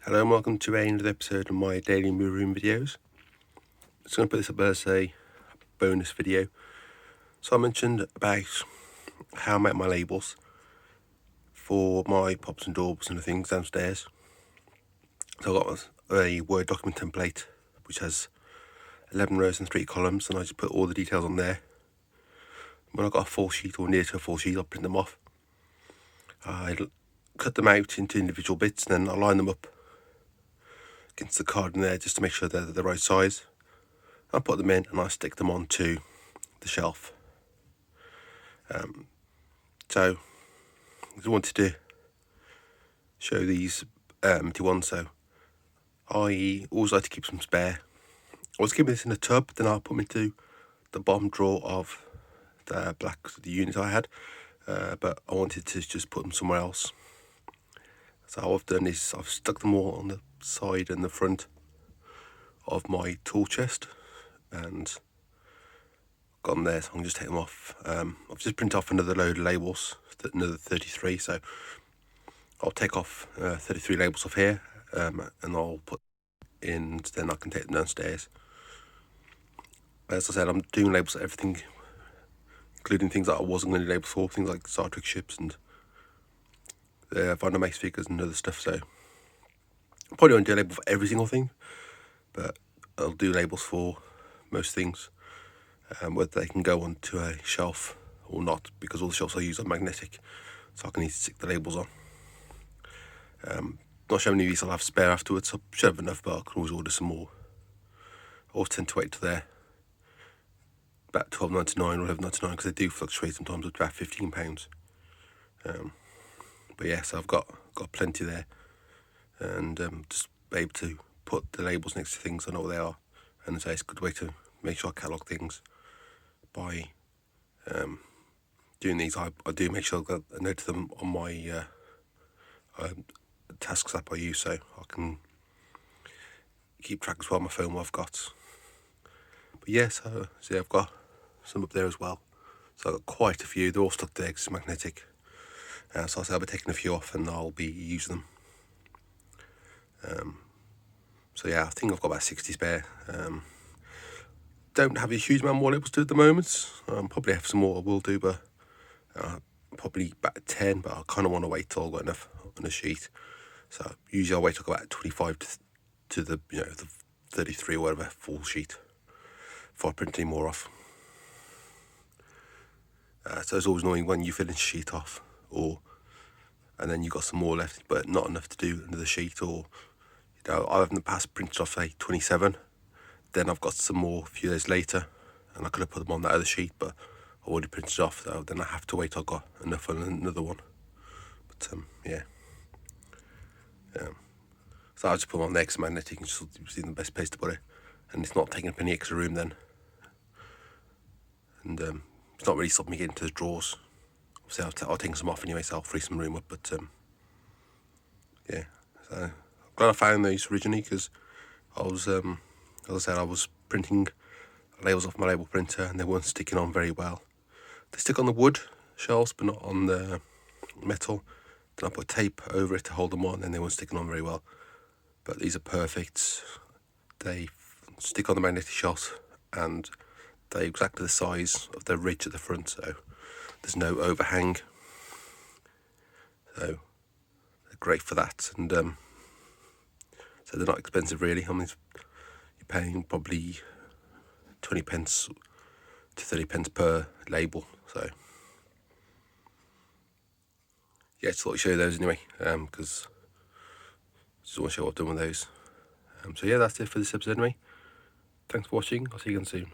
Hello and welcome to another episode of my daily movie room videos. I'm just going to put this up as a bonus video. So I mentioned about how I make my labels for my pops and daubs and the things downstairs. So I've got a Word document template which has 11 rows and 3 columns, and I just put all the details on there. When I've got a full sheet or near to a full sheet, I'll print them off. I cut them out into individual bits and then I line them up against the card in there just to make sure they're the right size. I put them in and I stick them onto the shelf. So I just wanted to show these empty ones. So I always like to keep some spare. I was keeping this in a tub, then I'll put them into the bottom drawer of the the unit I had, but I wanted to just put them somewhere else. So what I've done is I've stuck them all on the side and the front of my tool chest and got them there, so I can just take them off. I've just printed off another load of labels, another 33, so I'll take off 33 labels off here, and I'll put in, then I can take them downstairs. As I said, I'm doing labels for everything, including things that I wasn't going to do labels for, things like Star Trek ships and Vinyl Mace figures and other stuff. So I probably won't do a label for every single thing, but I'll do labels for most things, whether they can go onto a shelf or not, because all the shelves I use are magnetic, so I can easily stick the labels on. Not sure how many of these I'll have spare afterwards. I should have enough, but I can always order some more. I always tend to wait till they're about $12.99 or $11.99, because they do fluctuate sometimes with about £15. But yeah, so I've got plenty there, and just be able to put the labels next to things. I know what they are, and so it's a good way to make sure I catalogue things by doing these. I do make sure I've got a note of them on my tasks app I use, so I can keep track as well on my phone what I've got. But yeah, so I've got some up there as well. So I've got quite a few. They're all stuck there because it's magnetic. So I'll be taking a few off and I'll be using them. So yeah, I think I've got about 60 spare. Don't have a huge amount more labels to do at the moment. Probably have some more I will do, but probably about 10, but I kind of want to wait till I've got enough on a sheet. So usually I'll wait till about 25 to the the 33 or whatever full sheet before I print any more off. So it's always annoying when you finish a sheet off, and then you've got some more left, but not enough to do another sheet. Or I've in the past printed off say 27, then I've got some more a few days later, and I could have put them on that other sheet, but I already printed off, so then I have to wait till I've got enough on another one. But yeah. So I'll just put them on there because magnetic and just see the best place to put it, and it's not taking up any extra room then. And it's not really stopping me getting to the drawers. Obviously I'll take some off anyway, so I'll free some room up. But yeah, so I'm glad I found those originally, because I was, as I said, I was printing labels off my label printer and they weren't sticking on very well. They stick on the wood shelves but not on the metal. Then I put tape over it to hold them on and they weren't sticking on very well. But these are perfect. They stick on the magnetic shelf and they're exactly the size of the ridge at the front, so there's no overhang. So they're great for that, and so they're not expensive really. I mean, you're paying probably 20 pence to 30 pence per label. So yeah, just thought I'd show you those anyway, because I just want to show what I've done with those. So yeah, that's it for this episode anyway. Thanks for watching. I'll see you again soon.